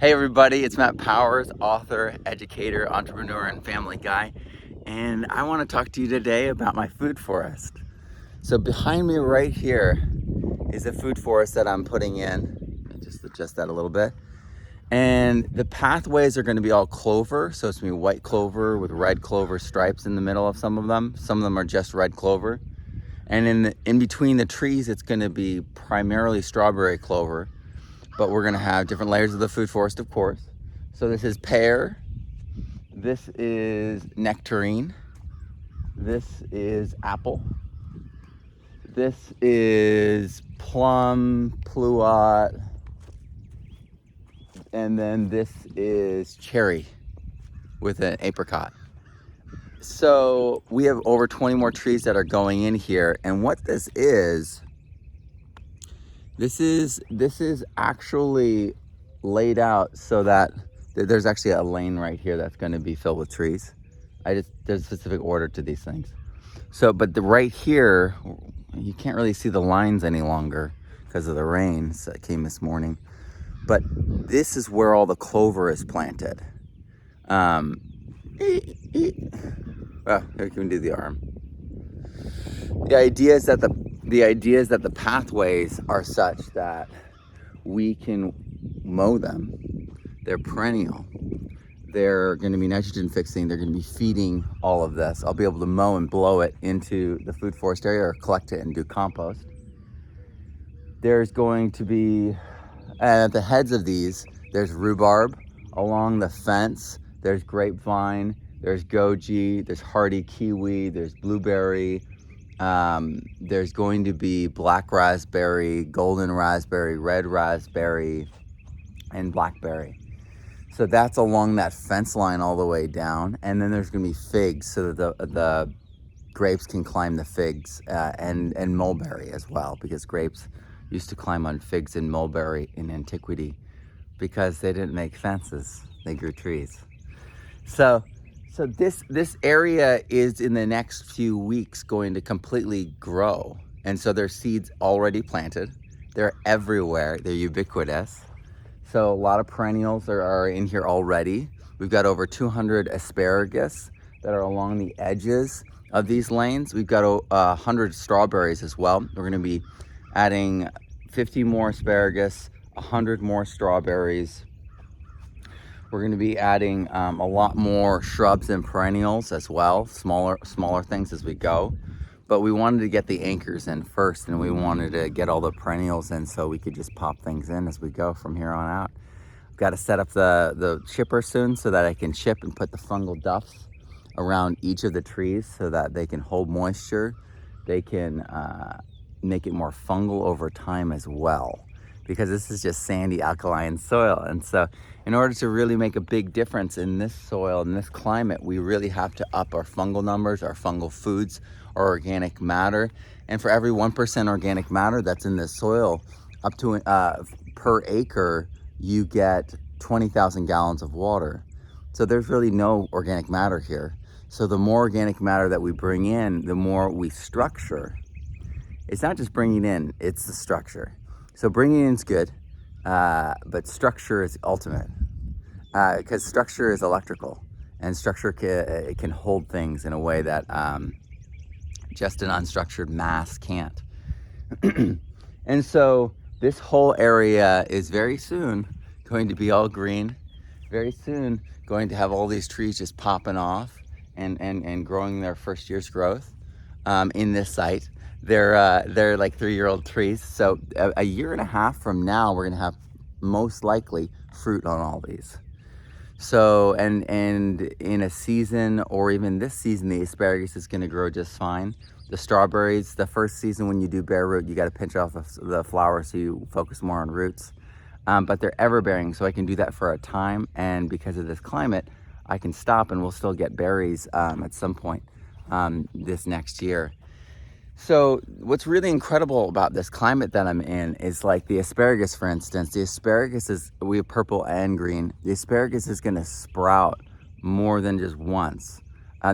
Hey everybody, it's Matt Powers, author, educator, entrepreneur, and family guy. And I want to talk to you today about my food forest. So behind me right here is a food forest that I'm putting in. Let me just adjust that a little bit. And the pathways are going to be all clover. So it's going to be white clover with red clover stripes in the middle of some of them. Some of them are just red clover. And in between the trees, it's going to be primarily strawberry clover. But we're going to have different layers of the food forest, of course. So this is pear, this is nectarine, this is apple, this is plum, pluot, and then this is cherry with an apricot. So we have over 20 more trees that are going in here, and what this is actually laid out so that there's actually a lane right here that's going to be filled with trees. There's a specific order to these things. So, but right here, you can't really see the lines any longer because of the rains that came this morning. But this is where all the clover is planted. Well, here you can do the arm. The idea is that the pathways are such that we can mow them. They're perennial. They're going to be nitrogen fixing. They're going to be feeding all of this. I'll be able to mow and blow it into the food forest area or collect it and do compost. There's going to be, at the heads of these, there's rhubarb. Along the fence, there's grapevine, there's goji, there's hardy kiwi, there's blueberry. There's going to be black raspberry, golden raspberry, red raspberry, and blackberry. So that's along that fence line all the way down. And then there's going to be figs so that the grapes can climb the figs, and mulberry as well, because grapes used to climb on figs and mulberry in antiquity because they didn't make fences, they grew trees. So this area is in the next few weeks going to completely grow. And so there's seeds already planted. They're everywhere, they're ubiquitous. So a lot of perennials are in here already. We've got over 200 asparagus that are along the edges of these lanes. We've got 100 strawberries as well. We're gonna be adding 50 more asparagus, 100 more strawberries. We're gonna be adding a lot more shrubs and perennials as well, smaller things as we go. But we wanted to get the anchors in first, and we wanted to get all the perennials in so we could just pop things in as we go from here on out. I've got to set up the chipper soon so that I can chip and put the fungal duffs around each of the trees so that they can hold moisture. They can make it more fungal over time as well, because this is just sandy alkaline soil. And so in order to really make a big difference in this soil, in this climate, we really have to up our fungal numbers, our fungal foods, our organic matter. And for every 1% organic matter that's in this soil, up to per acre, you get 20,000 gallons of water. So there's really no organic matter here. So the more organic matter that we bring in, the more we structure. It's not just bringing in, it's the structure. So bringing in is good, but structure is ultimate, because structure is electrical, and structure can hold things in a way that just an unstructured mass can't. And so this whole area is very soon going to be all green, very soon going to have all these trees just popping off and growing their first year's growth in this site. They're like 3-year-old trees. So a year and a half from now, we're gonna have most likely fruit on all these. So, and in a season, or even this season, the asparagus is gonna grow just fine. The strawberries, the first season when you do bare root, you gotta pinch off the flower so you focus more on roots. But they're ever bearing, so I can do that for a time. And because of this climate, I can stop and we'll still get berries at some point this next year. So what's really incredible about this climate that I'm in is, like the asparagus, for instance. The asparagus we have purple and green. The asparagus is gonna sprout more than just once.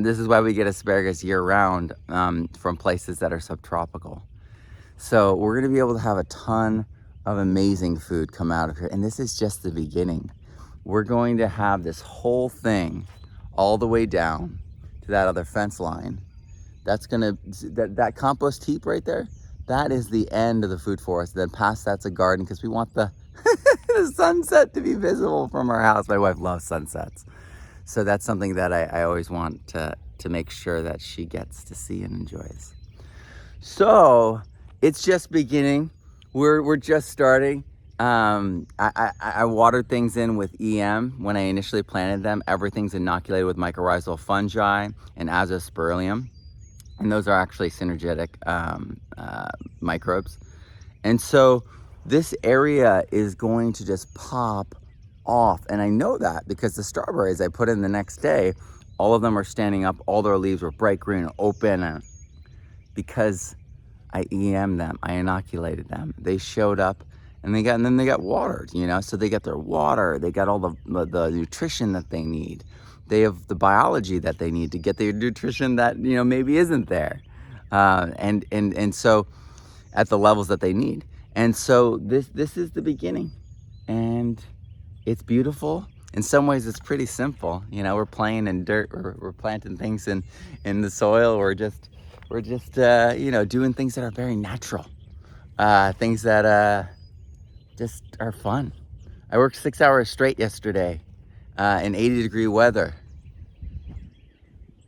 This is why we get asparagus year round from places that are subtropical. So we're gonna be able to have a ton of amazing food come out of here. And this is just the beginning. we're going to have this whole thing all the way down to that other fence line. That's gonna, that compost heap right there, that is the end of the food forest. Then past that's a garden, because we want the, the sunset to be visible from our house. My wife loves sunsets. So that's something that I always want to make sure that she gets to see and enjoys. So it's just beginning. We're just starting. I watered things in with EM when I initially planted them. Everything's inoculated with mycorrhizal fungi and azospirillum. And those are actually synergetic microbes. And so this area is going to just pop off. And I know that because the strawberries I put in the next day, all of them are standing up. All their leaves were bright green, open, and because I EM'd them, I inoculated them. They showed up, and then they got watered, you know. So they get their water, they got all the nutrition that they need. They have the biology that they need to get the nutrition that, you know, maybe isn't there, and so at the levels that they need. And so this is the beginning, and it's beautiful. In some ways, it's pretty simple. You know, we're playing in dirt, we're planting things in the soil. We're just you know, doing things that are very natural, things that just are fun. I worked 6 hours straight yesterday in 80-degree weather,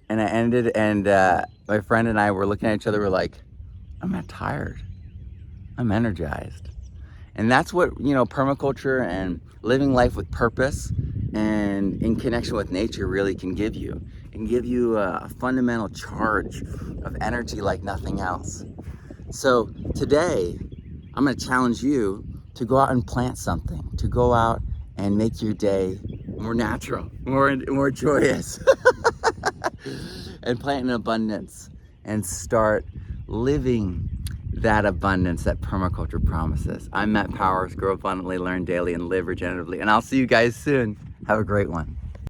and I ended. And my friend and I were looking at each other. We're like, I'm not tired. I'm energized. And that's what, you know, permaculture and living life with purpose and in connection with nature really can give you. It can give you a fundamental charge of energy like nothing else. So today, I'm going to challenge you to go out and plant something, to go out and make your day more natural, more joyous, and plant in abundance and start living that abundance that permaculture promises. I'm Matt Powers. Grow abundantly, learn daily, and live regeneratively. And I'll see you guys soon. Have a great one.